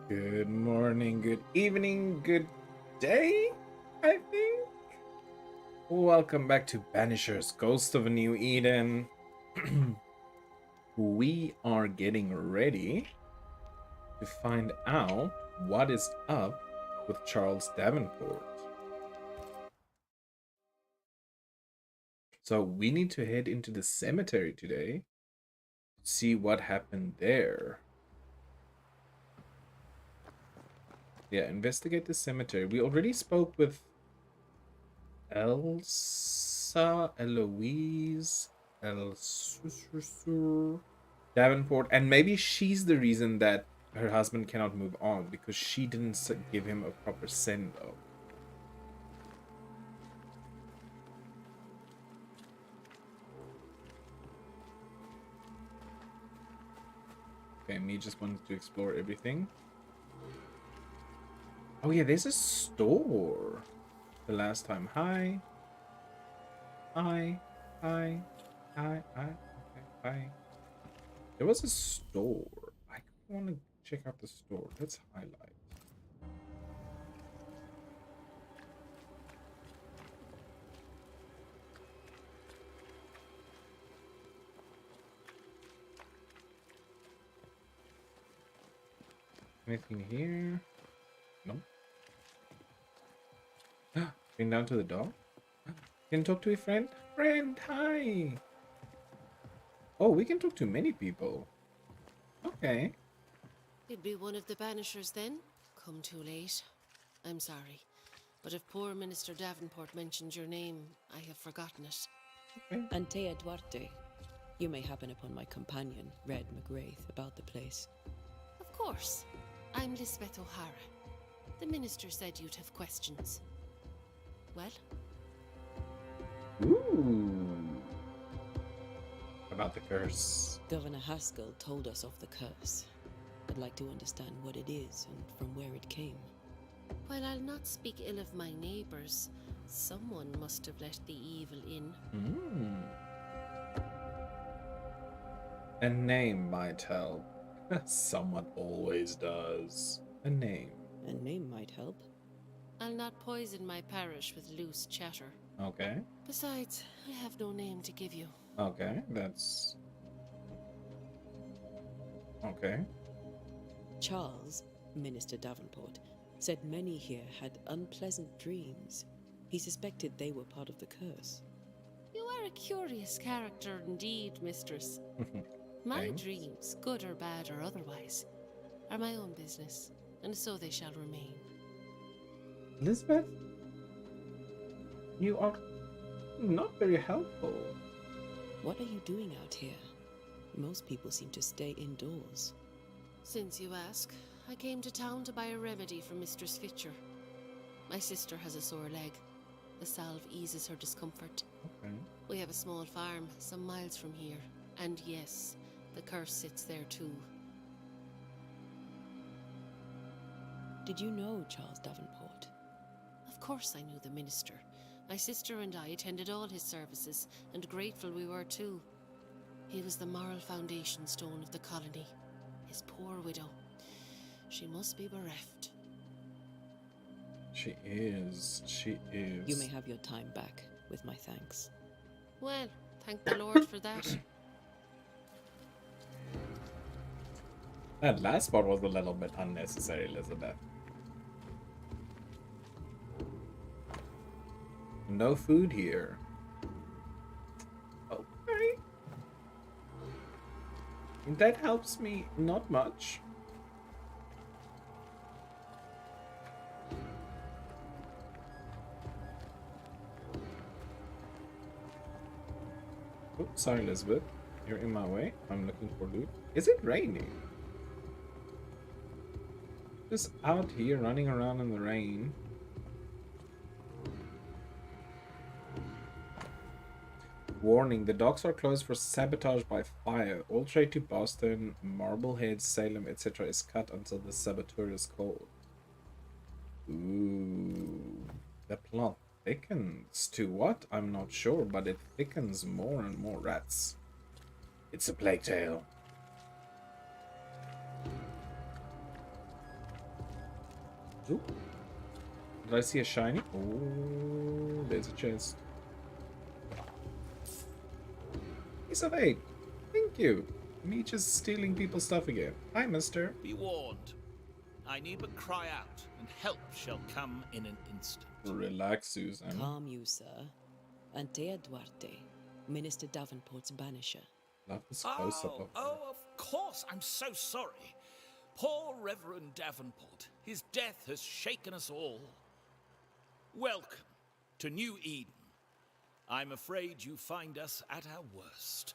Good morning, good evening, good day, I think. Welcome back to Banishers, Ghost of a New Eden. We are getting ready to find out what is up with Charles Davenport. So we need to head into the cemetery today to see what happened there. Yeah, investigate the cemetery. We already spoke with Eloise, Davenport, and maybe she's the reason that her husband cannot move on because she didn't give him a proper send off. Okay, me just wanted to explore everything. Oh yeah, there's a store. The last time, hi, hi, hi, hi, hi. Okay, bye. There was a store. I want to check out the store. Let's highlight. Anything here? Nope. Bring down to the dog. Can talk to a friend? Friend, hi! Oh, we can talk to many people. Okay. You'd be one of the Banishers then? Come too late. I'm sorry, but if poor Minister Davenport mentioned your name, I have forgotten it. Okay. Antea Duarte. You may happen upon my companion, Red McGrath, about the place. Of course. I'm Lisbeth O'Hara. The minister said you'd have questions. Well? Ooh. About the curse. Governor Haskell told us of the curse. I'd like to understand what it is and from where it came. While I'll not speak ill of my neighbours, someone must have let the evil in. A name might help. Someone always does. A name. A name might help. I'll not poison my parish with loose chatter. Okay. Besides, I have no name to give you. Okay, that's... Okay. Charles, Minister Davenport, said many here had unpleasant dreams. He suspected they were part of the curse. You are a curious character indeed, mistress. My dreams, good or bad or otherwise, are my own business, and so they shall remain. Elizabeth? You are not very helpful. What are you doing out here? Most people seem to stay indoors. Since you ask, I came to town to buy a remedy for Mistress Fitcher. My sister has a sore leg. The salve eases her discomfort. Okay. We have a small farm some miles from here, and yes, the curse sits there too. Did you know Charles Davenport? Of course I knew the minister. My sister and I attended all his services, and grateful we were too. He was the moral foundation stone of the colony. His poor widow. She must be bereft. She is. She is. You may have your time back, with my thanks. Well, thank the Lord for that. That last part was a little bit unnecessary, Elizabeth. No food here. Okay. That helps me not much. Oh, sorry, Elizabeth. You're in my way. I'm looking for loot. Is it raining? Just out here running around in the rain. Warning, the docks are closed for sabotage by fire. All trade to Boston, Marblehead, Salem, etc. is cut until the saboteur is called. Ooh. The plot thickens. To what? I'm not sure, but it thickens more and more. Rats. It's a plague tale. Ooh. Did I see a shiny? Oh, there's a chest. Piece of 8. Thank you. Me just stealing people's stuff again. Hi, mister. Be warned. I need but cry out, and help shall come in an instant. Relax, Susan. Calm you, sir. Antea Duarte, Minister Davenport's banisher. Love this close-up of her. Oh, of course. I'm so sorry. Poor Reverend Davenport. His death has shaken us all. Welcome to New Eden. I'm afraid you find us at our worst.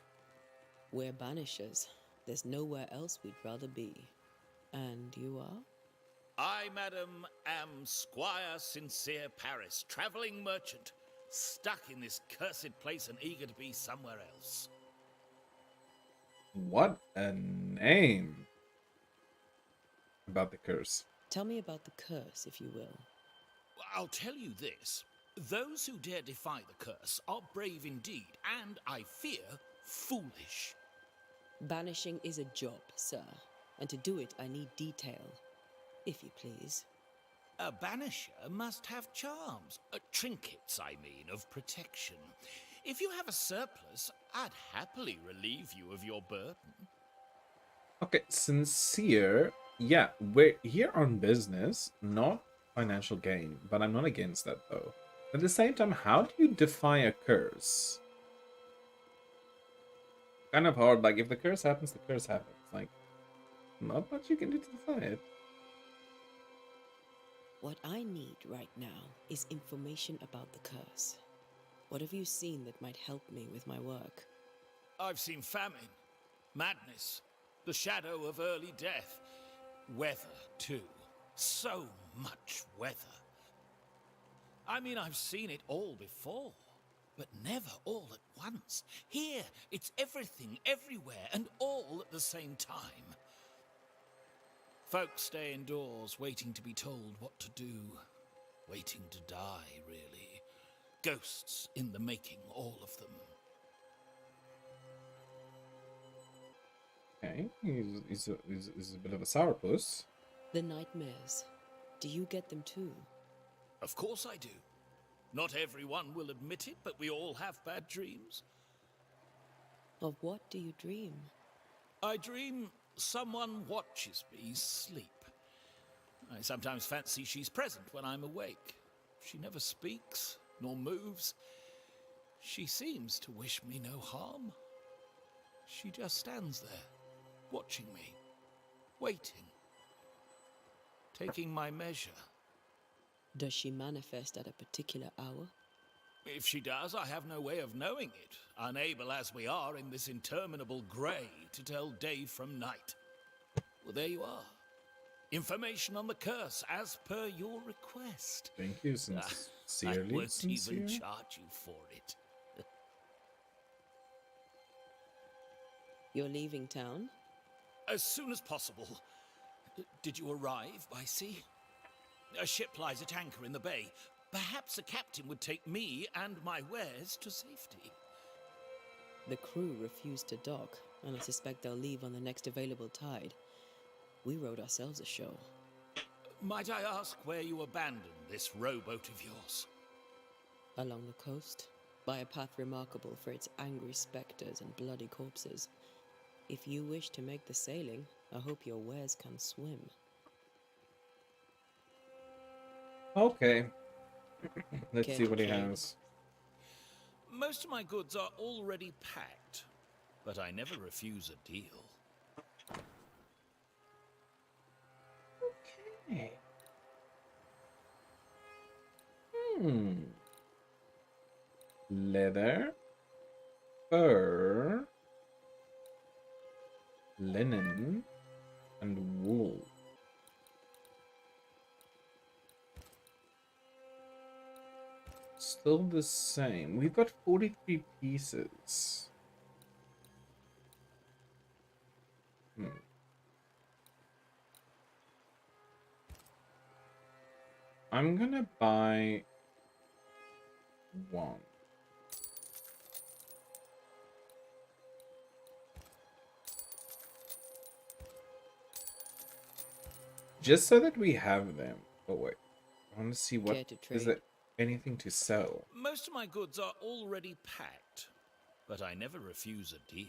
We're banishers. There's nowhere else we'd rather be. And you are? I, madam, am Squire Sincere Paris, travelling merchant, stuck in this cursed place and eager to be somewhere else. What a name. About the curse. Tell me about the curse, if you will. I'll tell you this. Those who dare defy the curse are brave indeed, and, I fear, foolish. Banishing is a job, sir. And to do it, I need detail. If you please. A banisher must have charms, trinkets, I mean, of protection. If you have a surplus, I'd happily relieve you of your burden. Okay, sincere. Yeah, we're here on business, not financial gain. But I'm not against that, though. At the same time, how do you defy a curse? Kind of hard. Like, if the curse happens, the curse happens. Like, not much you can do to defy it. What I need right now is information about the curse. What have you seen that might help me with my work? I've seen famine, madness, the shadow of early death, weather, too. So much weather. I mean, I've seen it all before, but never all at once. Here, it's everything, everywhere, and all at the same time. Folks stay indoors, waiting to be told what to do. Waiting to die, really. Ghosts in the making, all of them. Okay, he's a bit of a sourpuss. The nightmares. Do you get them too? Of course I do. Not everyone will admit it, but we all have bad dreams. Of what do you dream? I dream someone watches me sleep. I sometimes fancy she's present when I'm awake. She never speaks, nor moves. She seems to wish me no harm. She just stands there, watching me, waiting, taking my measure. Does she manifest at a particular hour? If she does, I have no way of knowing it, unable as we are in this interminable grey to tell day from night. Well, there you are. Information on the curse, as per your request. Thank you, I sincerely. won't even charge you for it. You're leaving town? As soon as possible. Did you arrive by sea? A ship lies at anchor in the bay. Perhaps a captain would take me and my wares to safety. The crew refused to dock, and I suspect they'll leave on the next available tide. We rode ourselves ashore. Might I ask where you abandoned this rowboat of yours? Along the coast, by a path remarkable for its angry specters and bloody corpses. If you wish to make the sailing, I hope your wares can swim. Okay. Let's Can see what he trade. has. Most of my goods are already packed, but I never refuse a deal. Okay. Leather, fur, linen, and wool. Still the same. We've got 43 pieces. I'm gonna buy one. Just so that we have them. Oh wait, I want to see what Care to is trade? there anything to sell. Most of my goods are already packed, but I never refuse a deal.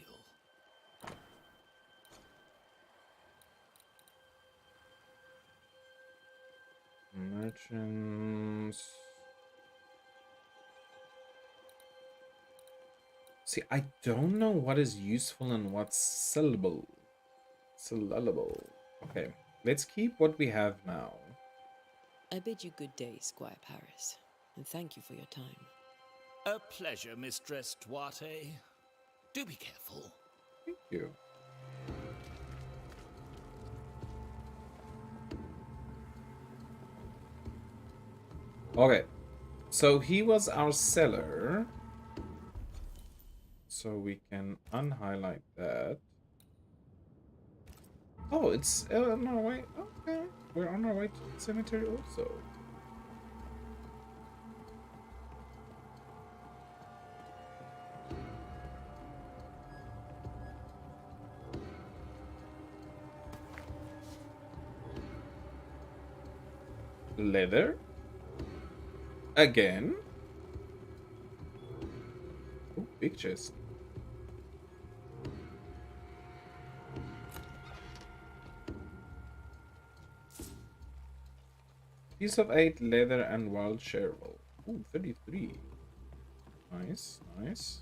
Merchants. See, I don't know what is useful and what's sellable. Sellable. Okay, let's keep what we have now. I bid you good day, Squire Paris, and thank you for your time. A pleasure, Mistress Duarte. Do be careful. Thank you. Okay, so he was our seller. So we can unhighlight that. Oh, it's on our way. Okay, we're on our way to the cemetery also. Leather? Again? Oh, big chest. Piece of 8 leather and wild chervil. Ooh, 33. Nice, nice.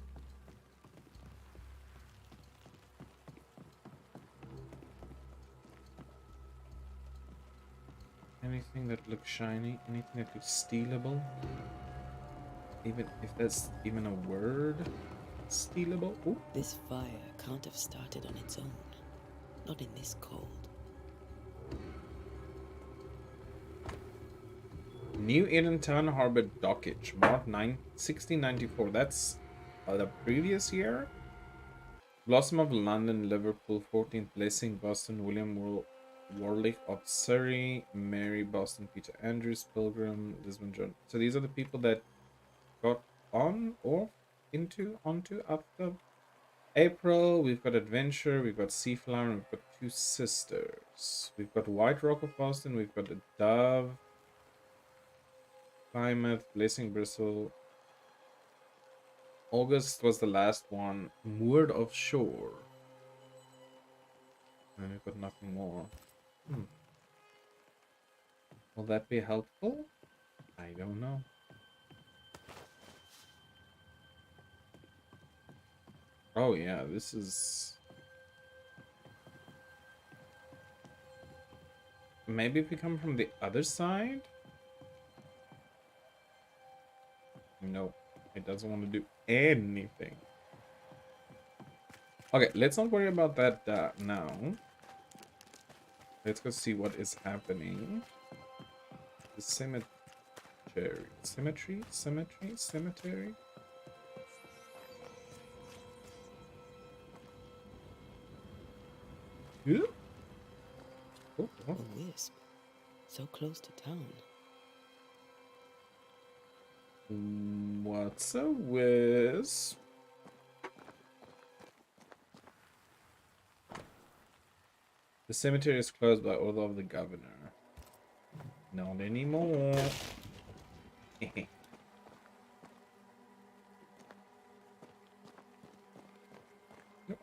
Anything that looks shiny, anything that looks stealable. Even if that's even a word. Stealable. Ooh. This fire can't have started on its own. Not in this cold. New Eden Town Harbor Dockage, March 9, 1694. That's the previous year. Blossom of London, Liverpool, 14th Blessing, Boston, William Warlick of Surrey, Mary, Boston, Peter Andrews, Pilgrim, Lisbon, John. So these are the people that got on or onto after April. We've got Adventure, we've got Seaflower, and we've got Two Sisters. We've got White Rock of Boston, we've got the Dove, Plymouth, Blessing, Bristol. August was the last one. Moored offshore. And we've got nothing more. Will that be helpful? I don't know. Oh yeah, this is... Maybe if we come from the other side? Nope. It doesn't want to do anything. Okay, let's not worry about that now. Let's go see what is happening. The cemetery. Cemetery? Ooh. Oh, A wisp. So close to town. What's a wisp? The cemetery is closed by order of the governor. Not anymore.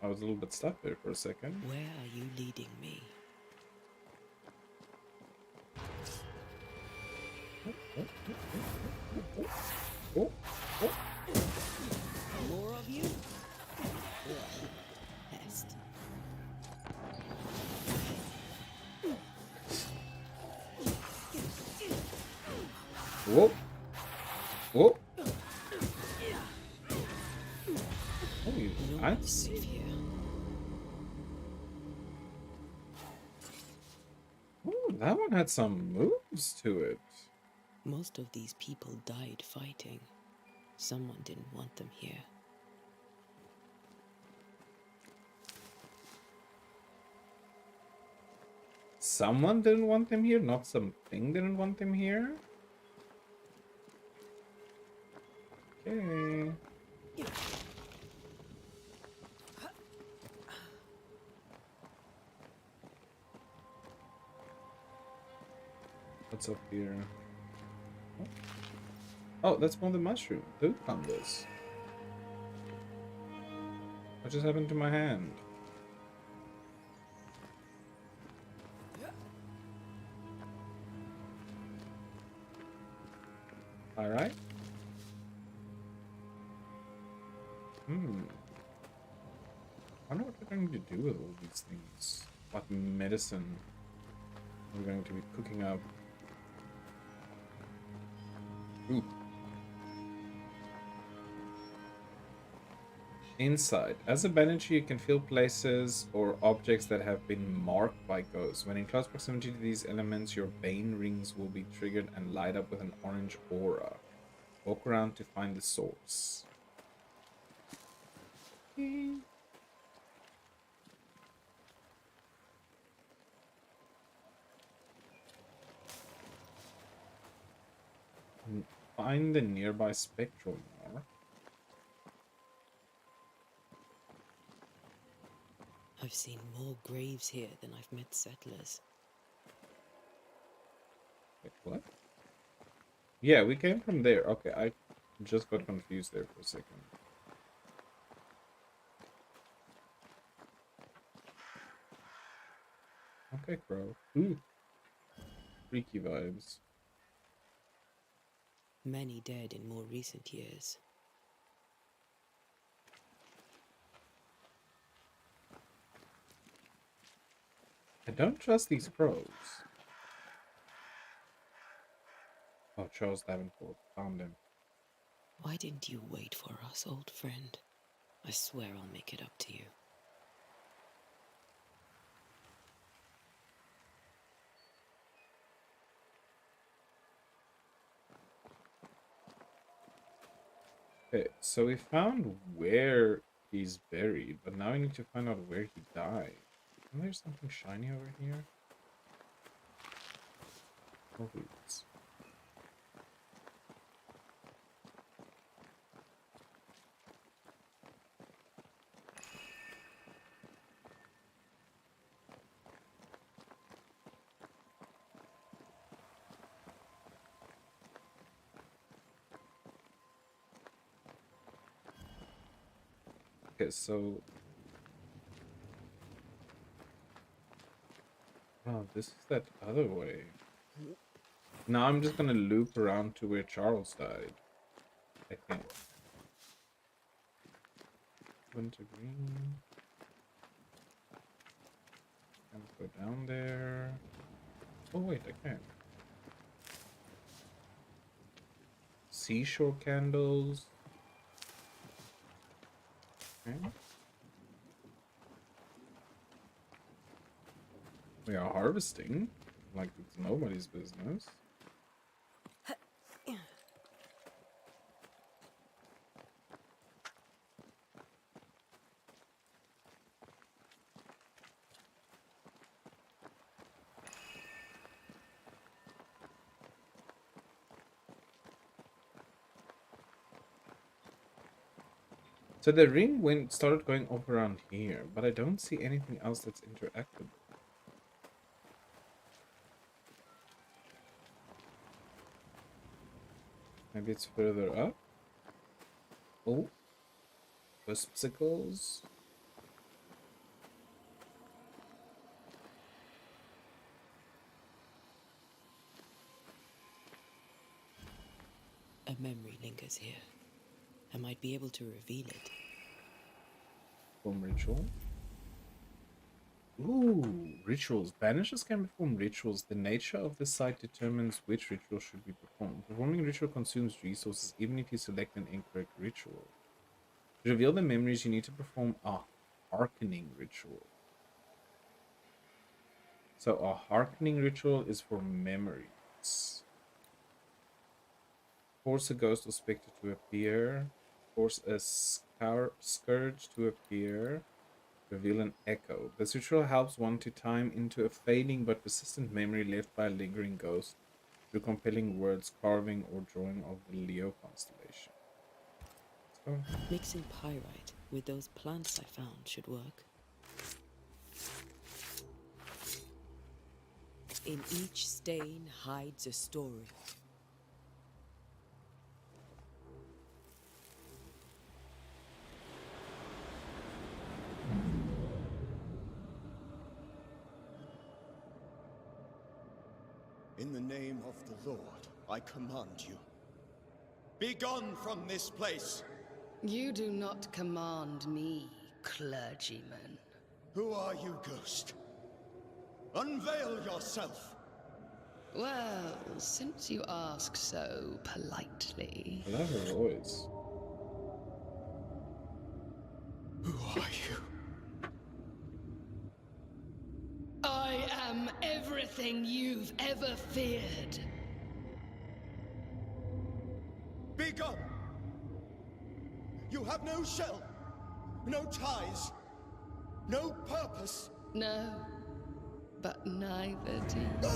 I was a little bit stuck there for a second. Where are you leading me? Oh, oh. More of you? Pest. Whoa. Whoa. Oh, you No nice. one's safe here. Ooh, that one had some moves to it. Most of these people died fighting. Someone didn't want them here. Someone didn't want them here, not something didn't want them here. Okay. What's up here? Oh, that's one of the mushroom. Who found this? What just happened to my hand? Alright. I wonder what we're going to do with all these things. What medicine we're going to be cooking up. Ooh. Inside. As a Banisher, you can feel places or objects that have been marked by ghosts. When in close proximity to these elements, your Bane rings will be triggered and light up with an orange aura. Walk around to find the source. Find the nearby spectral mark. I've seen more graves here than I've met settlers. Wait, what? Yeah, we came from there. Okay, I just got confused there for a second. Okay, Crow. Ooh. Freaky vibes. Many dead in more recent years. I don't trust these crows. Oh, Charles Davenport. Found him. Why didn't you wait for us, old friend? I swear I'll make it up to you. Okay, so we found where he's buried, but now we need to find out where he died. Isn't there something shiny over here? Oh, roots. Okay, so... Oh, this is that other way. Now I'm just gonna loop around to where Charles died. I think. Winter green. And go down there. Oh wait, I can't. Seashore candles. Okay. We are harvesting. Like it's nobody's business. So the ring started going off around here, but I don't see anything else that's interactable. Maybe it's further up. Oh, wispsicles. A memory lingers here. I might be able to reveal it. Perform ritual. Ooh, rituals. Banishers can perform rituals. The nature of the site determines which ritual should be performed. Performing ritual consumes resources even if you select an incorrect ritual. To reveal the memories, you need to perform a hearkening ritual. So a hearkening ritual is for memories. Force a ghost or spectre to appear. Force a scourge to appear. Reveal an echo. This ritual helps one to time into a fading but persistent memory left by a lingering ghost through compelling words, carving, or drawing of the Leo constellation. Let's go. Mixing pyrite with those plants I found should work. In each stain hides a story. In the name of the Lord, I command you. Be gone from this place! You do not command me, clergyman. Who are you, ghost? Unveil yourself! Well, since you ask so politely. I love her voice. Who are you? I am everything you've ever feared. Be gone! You have no shell, no ties, no purpose. No, but neither do you.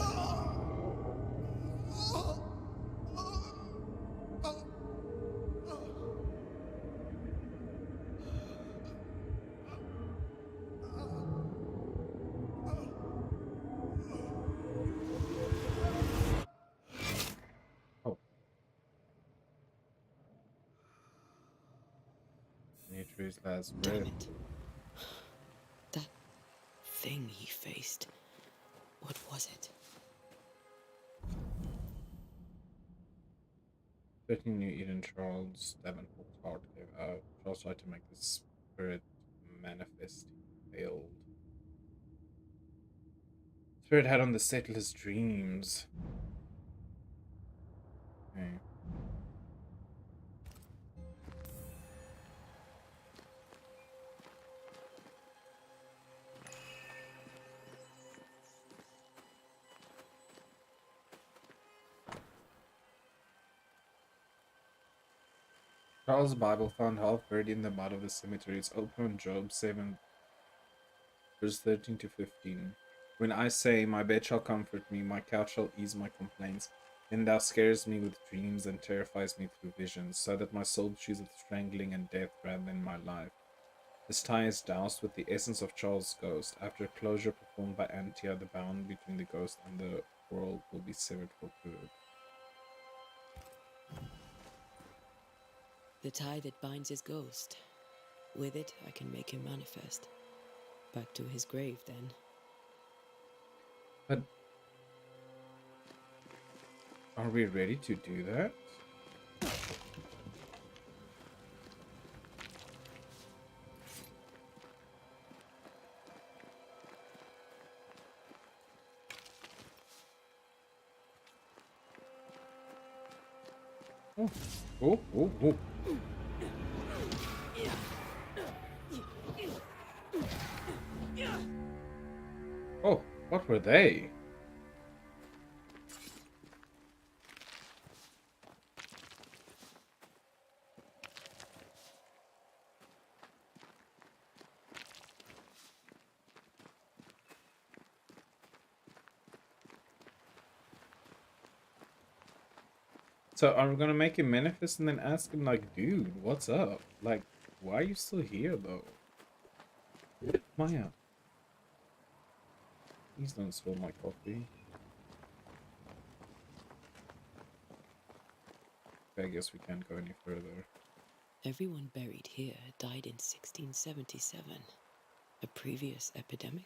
Oh. Nature's last breath. Damn it. That thing he faced. What was it? 13 New Eden Charles Davenport heart gave out. Charles tried to make the spirit manifest. He failed. Spirit had on the settler's dreams. Okay. Charles' Bible found half buried in the mud of the cemetery. It's open on Job 7, verse 13 to 15. When I say, my bed shall comfort me, my couch shall ease my complaints, then thou scarest me with dreams and terrifies me through visions, so that my soul chooseth strangling and death rather than my life. This tie is doused with the essence of Charles' ghost. After a closure performed by Antia, the bound between the ghost and the world will be severed for good. The tie that binds his ghost. With it, I can make him manifest. Back to his grave, then. But are we ready to do that? Oh, oh, oh, oh. Oh, what were they? So are we gonna make him manifest and then ask him like, dude, what's up? Like, why are you still here though? Maya. Please don't spill my coffee. Okay, I guess we can't go any further. Everyone buried here died in 1677. A previous epidemic?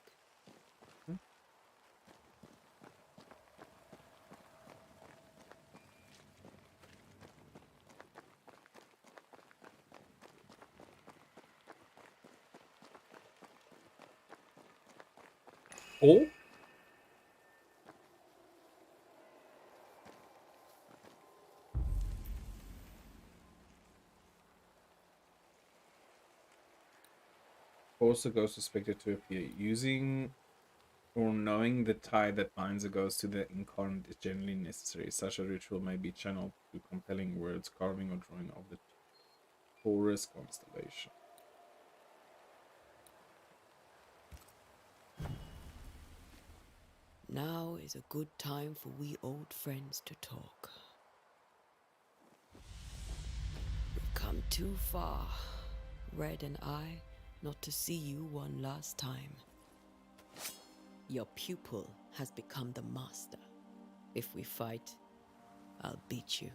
Oh? Force a ghost suspected to appear. Using or knowing the tie that binds a ghost to the incarnate is generally necessary. Such a ritual may be channeled through compelling words, carving or drawing of the Taurus constellation. Now is a good time for we old friends to talk. We've come too far, Red and I, not to see you one last time. Your pupil has become the master. If we fight, I'll beat you.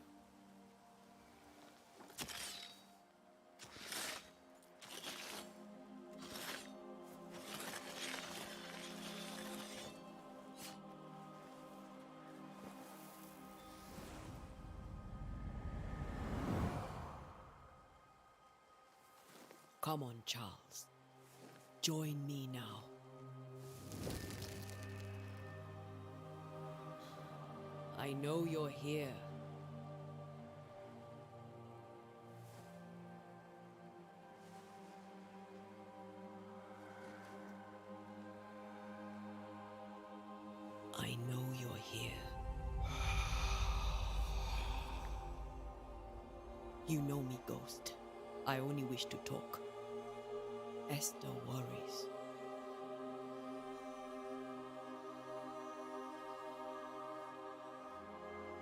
Come on, Charles. Join me now. I know you're here. I know you're here. You know me, Ghost. I only wish to talk. Esther worries.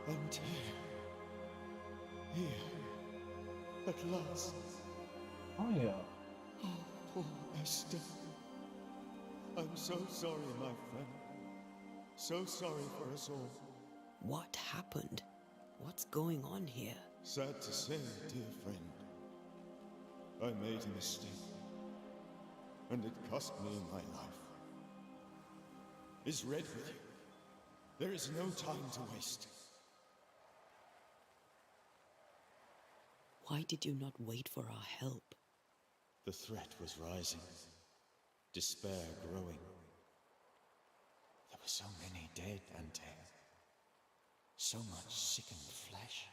Until here, at last. Oh yeah. Oh, poor Esther. I'm so sorry, my friend. So sorry for us all. What happened? What's going on here? Sad to say, dear friend, I made a mistake, and it cost me my life. Is Red with you? There is no time to waste. Why did you not wait for our help? The threat was rising, despair growing. There were so many dead, Ante. So much sickened flesh.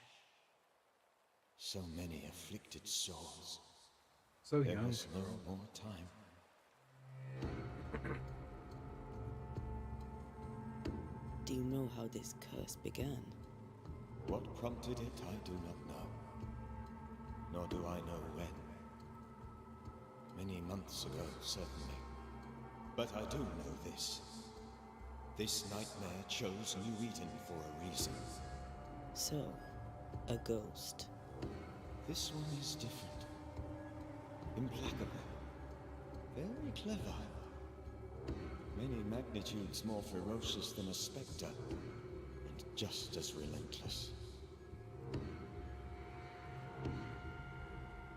So many afflicted souls. So There young. was no more time. Do you know how this curse began? What prompted it, I do not know. Nor do I know when. Many months ago, certainly. But I do know this. This nightmare chose New Eden for a reason. So, a ghost. This one is different. Implacable. Very clever. Many magnitudes more ferocious than a spectre. And just as relentless.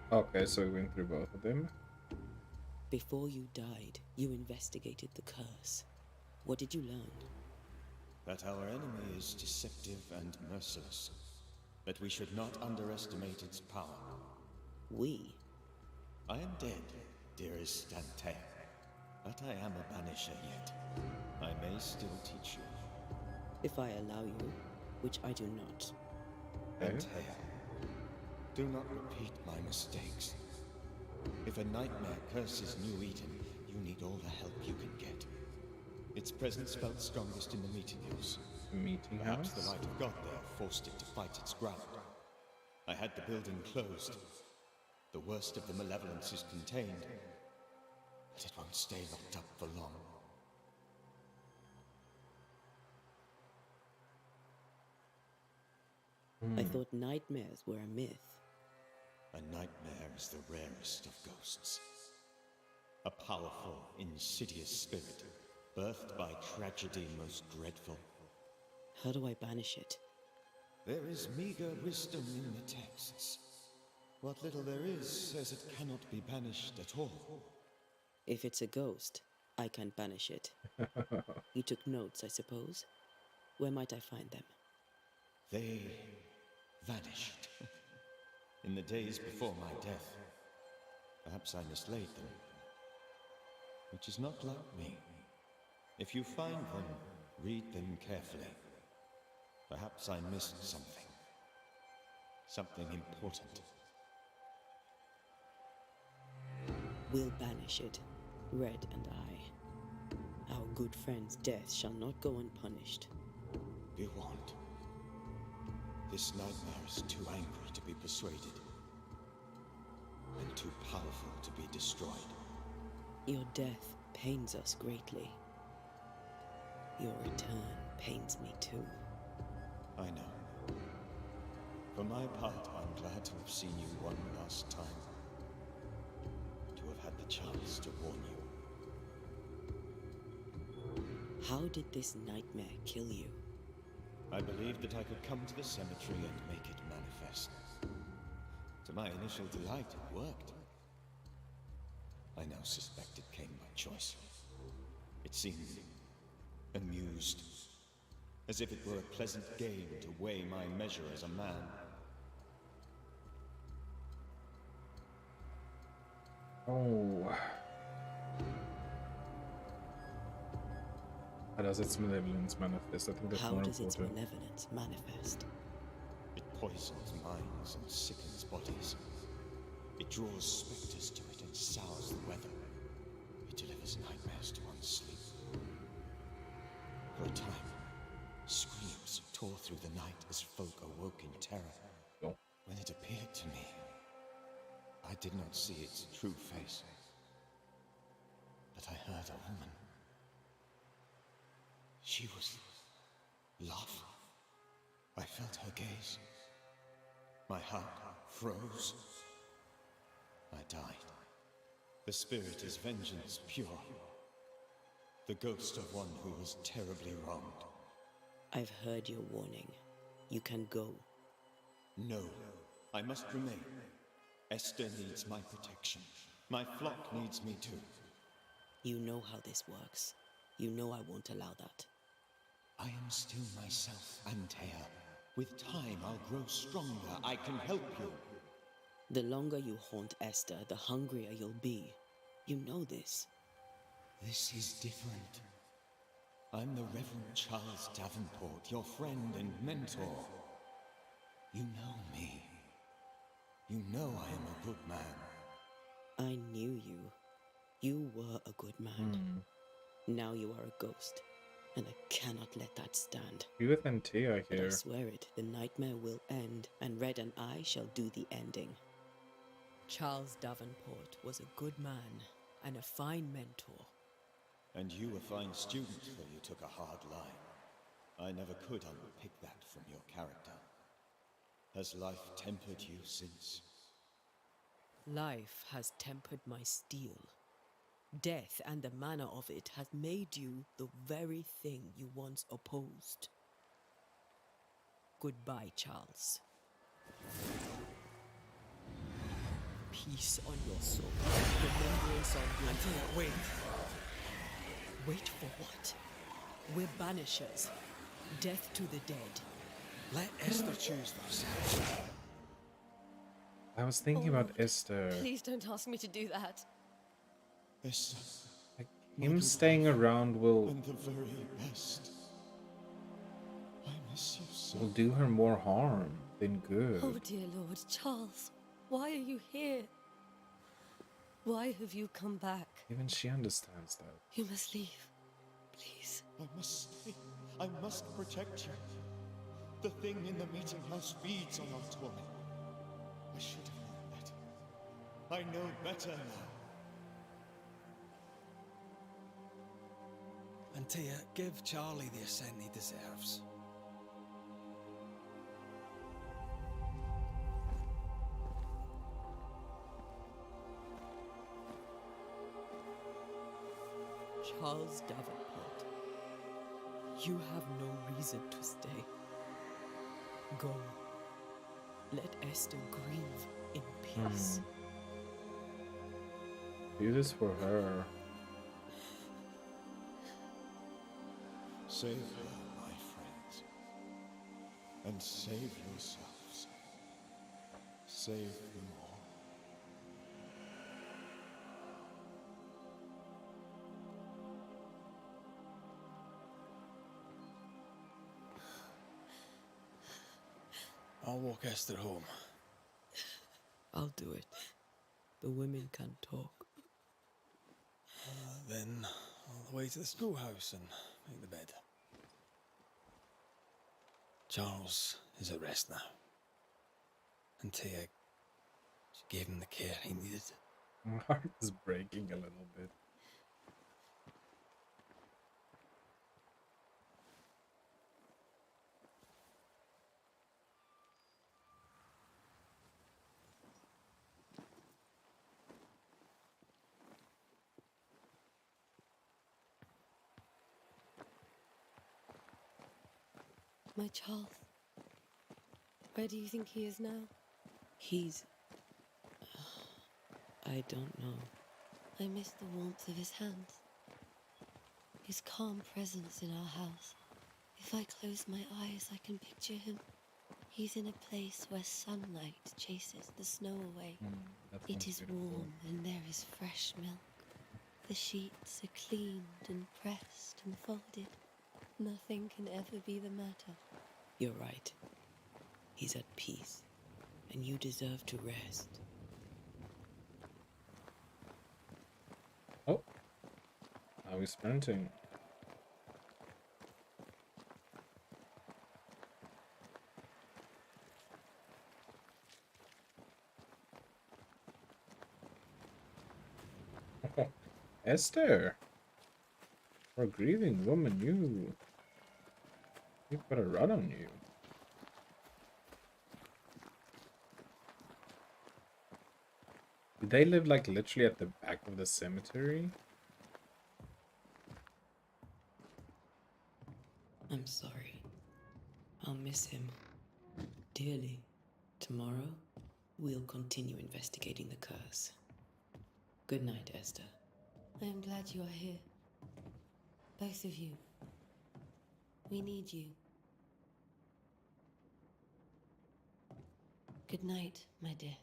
Okay, so we went through both of them. Before you died, you investigated the curse. What did you learn? That our enemy is deceptive and merciless. That we should not underestimate its power. We? I am dead, dearest Dante. But I am a banisher yet. I may still teach you. If I allow you, which I do not. Antea, do not repeat my mistakes. If a nightmare curses New Eden, you need all the help you can get. Its presence felt strongest in the meeting house. Meeting Perhaps house? the light of God there forced it to fight its ground. I had the building closed. The worst of the malevolence is contained, but it won't stay locked up for long. I thought nightmares were a myth. A nightmare is the rarest of ghosts. A powerful, insidious spirit, birthed by tragedy most dreadful. How do I banish it? There is meager wisdom in the texts. What little there is says it cannot be banished at all. If it's a ghost, I can't banish it. You took notes, I suppose? Where might I find them? They vanished. In the days before my death. Perhaps I mislaid them. Which is not like me. If you find them, read them carefully. Perhaps I missed something. Something important. We'll banish it, Red and I. Our good friend's death shall not go unpunished. You won't. This nightmare is too angry to be persuaded. And too powerful to be destroyed. Your death pains us greatly. Your return pains me too. I know. For my part, I'm glad to have seen you one last time. To have had the chance to warn you. How did this nightmare kill you? I believed that I could come to the cemetery and make it manifest. To my initial delight, it worked. I now suspect it came by choice. It seemed amused, as if it were a pleasant game to weigh my measure as a man. Oh. How does its malevolence manifest? I think that's How more does its important. malevolence manifest? It poisons minds and sickens bodies. It draws specters to it and sours the weather. It delivers nightmares to one's sleep. For a time, screams tore through the night as folk awoke in terror. Oh. When it appeared to me, I did not see its true face. But I heard a woman. She was laughing. I felt her gaze. My heart froze. I died. The spirit is vengeance pure. The ghost of one who was terribly wronged. I've heard your warning. You can go. No, I must remain. Esther needs my protection. My flock needs me too. You know how this works. You know I won't allow that. I am still myself, Antea. With time, I'll grow stronger. I can help you. The longer you haunt Esther, the hungrier you'll be. You know this. This is different. I'm the Reverend Charles Davenport, your friend and mentor. You know me. You know I am a good man. I knew you. You were a good man. Now you are a ghost, and I cannot let that stand. You with Antea But I here. swear it, the nightmare will end, and Red and I shall do the ending. Charles Davenport was a good man and a fine mentor. And you a fine student, though you took a hard line. I never could unpick that from your character. Has life tempered you since? Life has tempered my steel. Death and the manner of it has made you the very thing you once opposed. Goodbye, Charles. Peace on your soul. Remembrance on your soul. Wait. Wait for what? We're banishers. Death to the dead. Let Esther choose herself. I was thinking about Esther. Please don't ask me to do that. Esther, Like, him staying around will and the very best. I miss you so. will do her more harm than good. Oh, dear Lord, Charles, why are you here? Why have you come back? Even she understands that. You must leave. Please. I must stay. I must protect you. The thing in the meeting house feeds on our torment. I should have known better. I know better now. Antea, give Charlie the ascent he deserves. Charles Davenport, you have no reason to stay. Go. Let Esther grieve in peace. Do this for her. Save her, my friends. And save yourselves. Save them all. I'll walk Esther home. I'll do it. The women can talk. Then all the way to the schoolhouse and make the bed. Charles is at rest now. Antea, she gave him the care he needed. My heart is breaking a little bit. My Charles. Where do you think he is now? He's... I don't know. I miss the warmth of his hands. His calm presence in our house. If I close my eyes, I can picture him. He's in a place where sunlight chases the snow away. It is warm and there is fresh milk. The sheets are cleaned and pressed and folded. Nothing can ever be the matter. You're right. He's at peace, and you deserve to rest. Oh, now he's sprinting. Esther, for a grieving woman, you've got a run on you. Did they live like literally at the back of the cemetery? I'm sorry. I'll miss him dearly. Tomorrow, we'll continue investigating the curse. Good night, Esther. I am glad you are here. Both of you. We need you. Good night, my dear.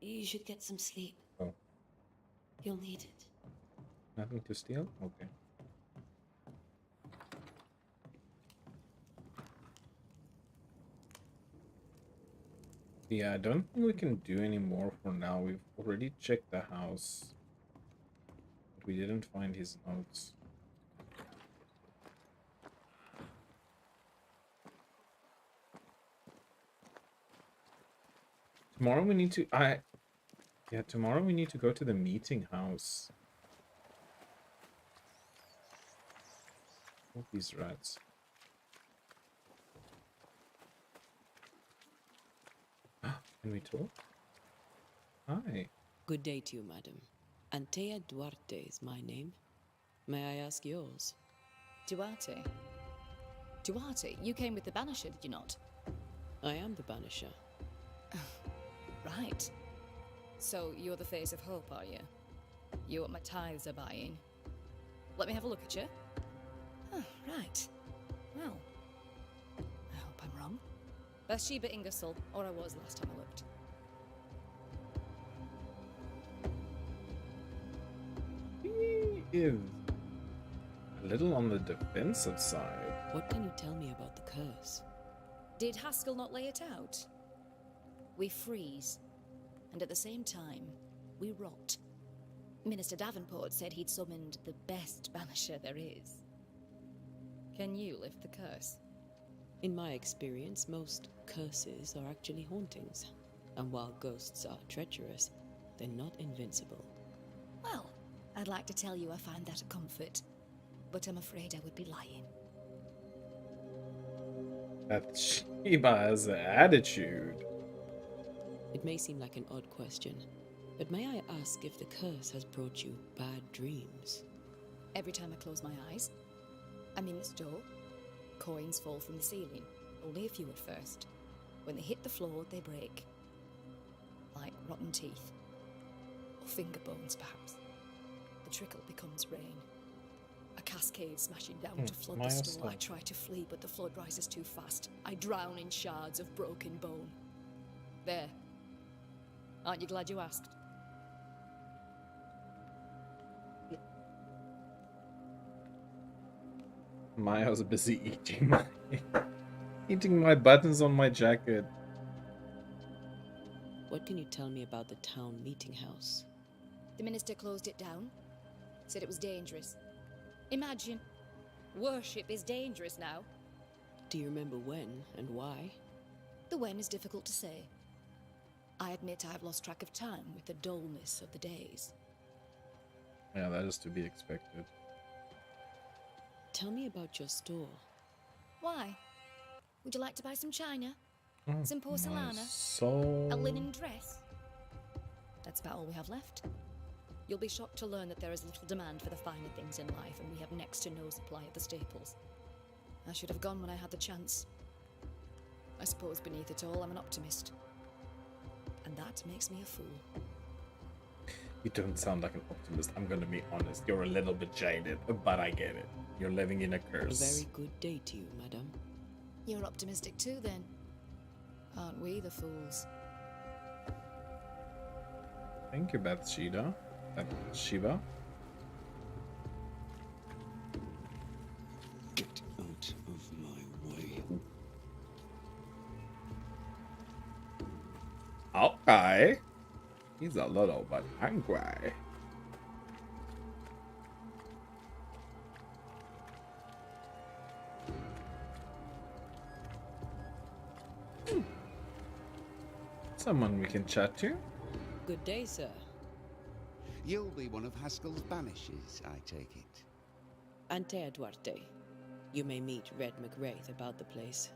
You should get some sleep. Oh. You'll need it. Nothing to steal? Okay. Yeah, I don't think we can do any more for now. We've already checked the house. But we didn't find his notes. Tomorrow we need to... tomorrow we need to go to the meeting house. Oh, these rats. Can we talk? Hi. Good day to you, madam. Antea Duarte is my name. May I ask yours? Duarte? Duarte, you came with the Banisher, did you not? I am the Banisher. Right. So you're the face of hope, are you? You're what my tithes are buying. Let me have a look at you. Oh, right. Well, I hope I'm wrong. Bathsheba Ingersoll, or I was last time I looked. He is a little on the defensive side. What can you tell me about the curse? Did Haskell not lay it out? We freeze, and at the same time, we rot. Minister Davenport said he'd summoned the best banisher there is. Can you lift the curse? In my experience, most curses are actually hauntings. And while ghosts are treacherous, they're not invincible. Well, I'd like to tell you I find that a comfort, but I'm afraid I would be lying. Bathsheba has an attitude. It may seem like an odd question, but may I ask if the curse has brought you bad dreams? Every time I close my eyes, I'm in the store. Coins fall from the ceiling, only a few at first. When they hit the floor, they break. Like rotten teeth. Or finger bones, perhaps. The trickle becomes rain. A cascade smashing down to flood the store. I try to flee, but the flood rises too fast. I drown in shards of broken bone. There. Aren't you glad you asked? Maya's busy eating my buttons on my jacket. What can you tell me about the town meeting house? The minister closed it down. Said it was dangerous. Imagine. Worship is dangerous now. Do you remember when and why? The when is difficult to say. I admit I've lost track of time with the dullness of the days. Yeah, that is to be expected. Tell me about your store. Why? Would you like to buy some china? Oh, Some porcelana? So... A linen dress? That's about all we have left. You'll be shocked to learn that there is little demand for the finer things in life, and we have next to no supply of the staples. I should have gone when I had the chance. I suppose beneath it all, I'm an optimist. And that makes me a fool. You don't sound like an optimist, I'm gonna be honest. You're a little bit jaded, but I get it. You're living in a A curse. very good day to you, madam. You're optimistic too, then. Aren't we the fools? Thank you, Bathsheba. Bathsheba. Get out of my way. Okay. He's a little bit angry. Someone we can chat to? Good day, sir. You'll be one of Haskell's Banishers, I take it. Antea Duarte. You may meet Red McWraith about the place.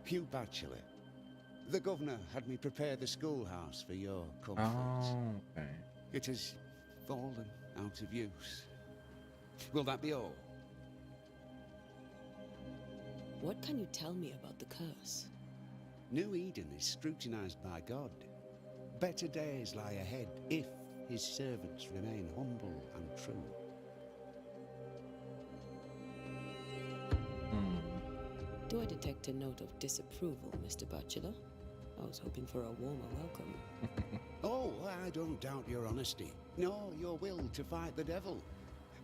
Hugh Bachelor. The governor had me prepare the schoolhouse for your comfort. Oh, okay. It has fallen out of use. Will that be all? What can you tell me about the curse? New Eden is scrutinized by God. Better days lie ahead if his servants remain humble and true. Do I detect a note of disapproval, Mr. Bachelor? I was hoping for a warmer welcome. Oh, I don't doubt your honesty, nor your will to fight the devil.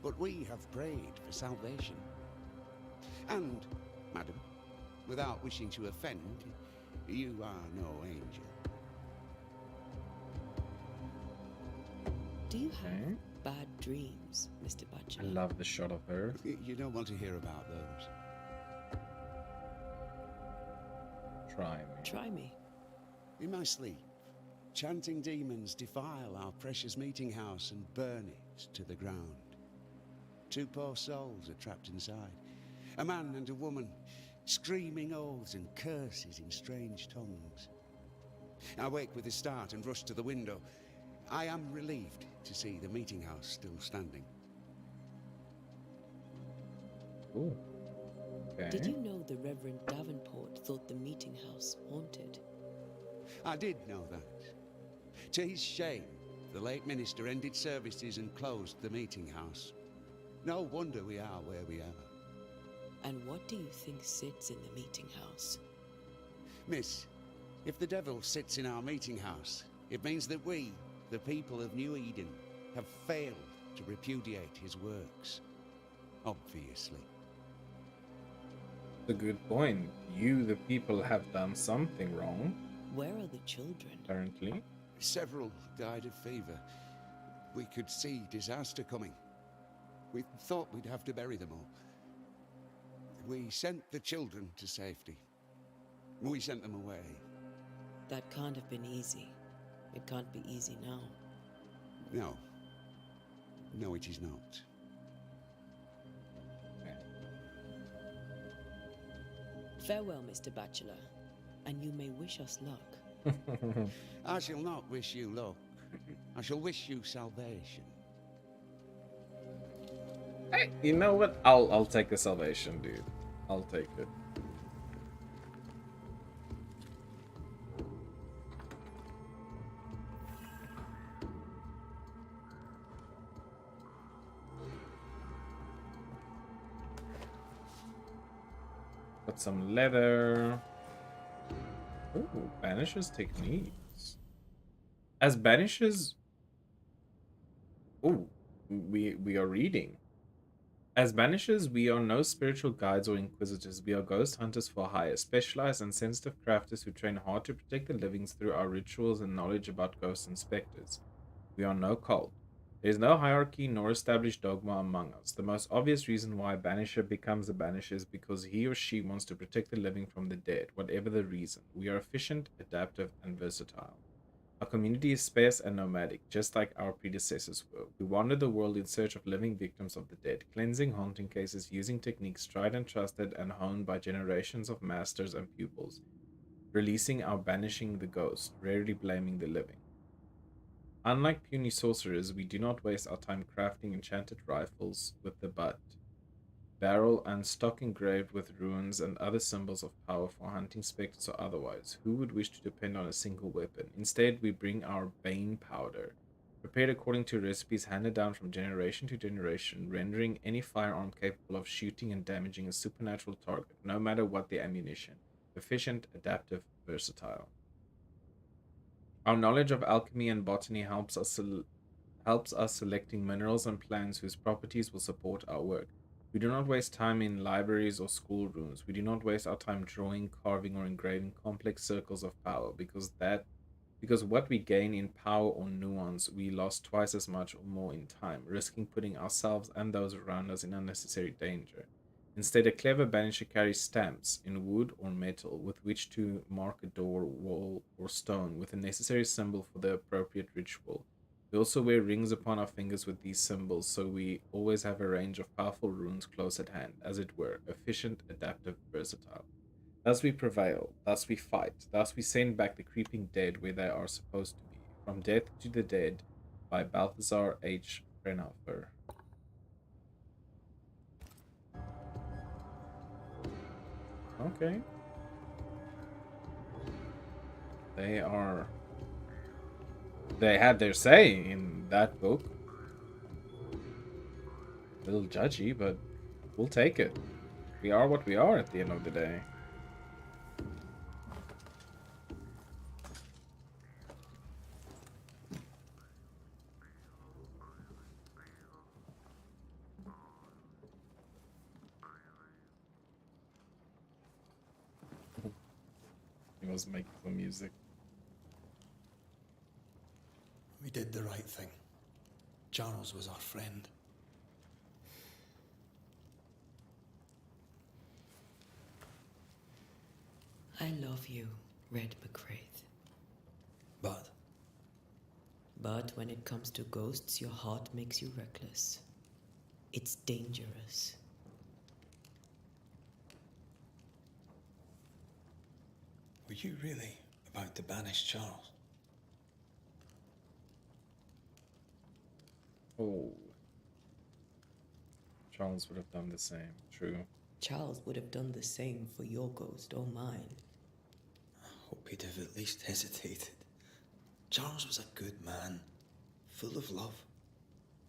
But we have prayed for salvation. And, madam, without wishing to offend, you are no angel. Do you have Okay. bad dreams, Mr. I Bachelor? love the shot of her. You don't want to hear about those. Try me. Try me. In my sleep, chanting demons defile our precious meeting house and burn it to the ground. 2 poor souls are trapped inside. A man and a woman, screaming oaths and curses in strange tongues. I wake with a start and rush to the window. I am relieved to see the meeting house still standing. Ooh. Okay. Did you know the Reverend Davenport thought the meeting house haunted? I did know that. To his shame, the late minister ended services and closed the meeting house. No wonder we are where we are. And what do you think sits in the meeting house? Miss, if the devil sits in our meeting house, it means that we, the people of New Eden, have failed to repudiate his works. Obviously. That's a good point. You, the people, have done something wrong, Where are the children? apparently. Several died of fever. We could see disaster coming. We thought we'd have to bury them all. We sent the children to safety. We sent them away. That can't have been easy. It can't be easy now. No. No, it is not. Farewell, Mr. Bachelor, and you may wish us luck. I shall not wish you luck. I shall wish you salvation. Hey, you know what? I'll take the salvation, dude. I'll take it. Got some leather. Ooh, Banishers techniques. As Banishers... Ooh, we are reading. As Banishers, we are no spiritual guides or inquisitors. We are ghost hunters for hire, specialized and sensitive crafters who train hard to protect the livings through our rituals and knowledge about ghosts and specters. We are no cult. There is no hierarchy nor established dogma among us. The most obvious reason why a Banisher becomes a Banisher is because he or she wants to protect the living from the dead, whatever the reason. We are efficient, adaptive, and versatile. Our community is sparse and nomadic, just like our predecessors were. We wander the world in search of living victims of the dead, cleansing haunting cases using techniques tried and trusted and honed by generations of masters and pupils, releasing or banishing the ghost, rarely blaming the living. Unlike puny sorcerers, we do not waste our time crafting enchanted rifles with the butt barrel and stock engraved with runes and other symbols of power for hunting specters or otherwise. Who would wish to depend on a single weapon? Instead, we bring our Bane powder, prepared according to recipes handed down from generation to generation, rendering any firearm capable of shooting and damaging a supernatural target, no matter what the ammunition. Efficient, adaptive, versatile. Our knowledge of alchemy and botany helps us selecting minerals and plants whose properties will support our work. We do not waste time in libraries or schoolrooms. We do not waste our time drawing, carving, or engraving complex circles of power because what we gain in power or nuance, we lost twice as much or more in time, risking putting ourselves and those around us in unnecessary danger. Instead, a clever banisher carries stamps in wood or metal with which to mark a door, wall, or stone with a necessary symbol for the appropriate ritual. We also wear rings upon our fingers with these symbols, so we always have a range of powerful runes close at hand, as it were, efficient, adaptive, versatile. Thus we prevail, thus we fight, thus we send back the creeping dead where they are supposed to be. From Death to the Dead by Balthazar H. Frenhofer. Okay. They had their say in that book. A little judgy, but we'll take it. We are what we are at the end of the day. He was making some music. We did the right thing. Charles was our friend. I love you, Red McCraith. But But when it comes to ghosts, your heart makes you reckless. It's dangerous. were you really about to banish Charles? Oh. Charles would have done the same. True. Charles would have done the same for your ghost or mine. I hope he'd have at least hesitated. Charles was a good man, full of love.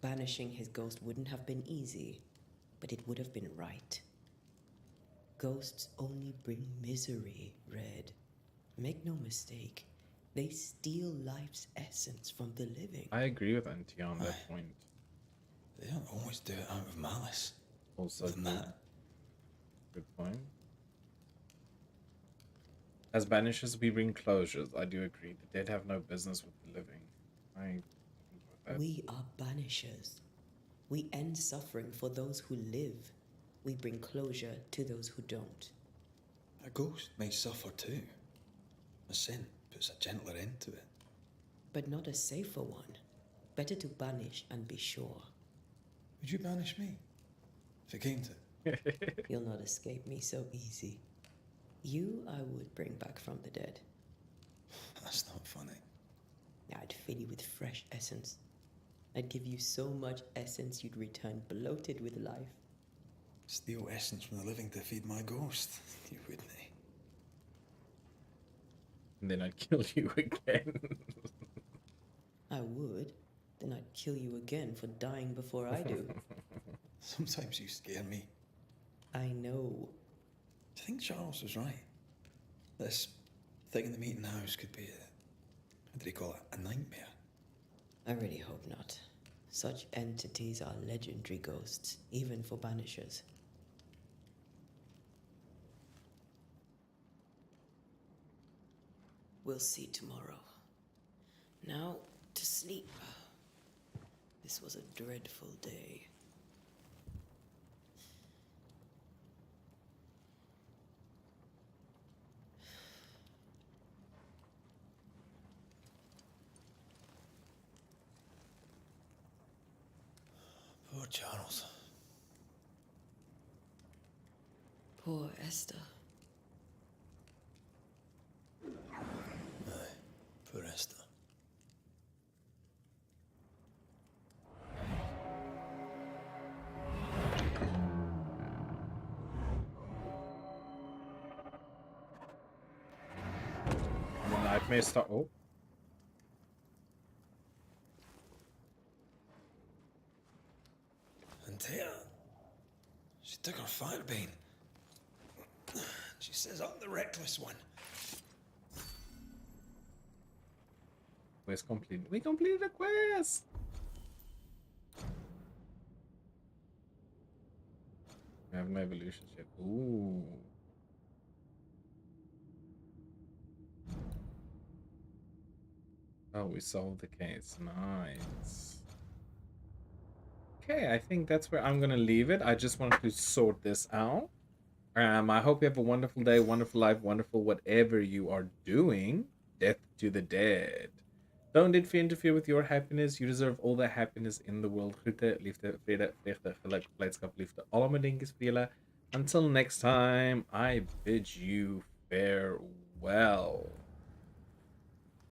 Banishing his ghost wouldn't have been easy, but it would have been right. Ghosts only bring misery, Red. Make no mistake, they steal life's essence from the living. I agree with Auntie on that point. They don't always do it out of malice. Also, Than that. good point. As banishers, we bring closures. I do agree. The dead have no business with the living. I agree with that. We are banishers. We end suffering for those who live. We bring closure to those who don't. A ghost may suffer too. A sin puts a gentler end to it. But not a safer one. Better to banish and be sure. Would you banish me? If it came to it. You'll not escape me so easy. You I would bring back from the dead. That's not funny. I'd fill you with fresh essence. I'd give you so much essence you'd return bloated with life. Steal essence from the living to feed my ghost. You wouldn't, eh? And then I'd kill you again. I would. Then I'd kill you again for dying before I do. Sometimes you scare me. I know. Do you think Charles was right? This thing in the meeting house could be what did he call it? A nightmare? I really hope not. Such entities are legendary ghosts, even for banishers. We'll see tomorrow. Now, to sleep. This was a dreadful day. Poor Charles. Poor Esther. Aye, poor Esther. May start. Oh. Antea, she took her firebane. She says I'm the reckless one. Quest completed. We completed the quest. I have no evolutions yet. Ooh. Oh, we solved the case. Nice. Okay, I think that's where I'm gonna leave it. I just wanted to sort this out. I hope you have a wonderful day, wonderful life, wonderful whatever you are doing. Death to the dead. Don't interfere with your happiness. You deserve all the happiness in the world. Groete, liefde, vrede, vreugde, geluk, blijdschap, liefde. Alle mijn dingetjes voor jullie. Until next time, I bid you farewell.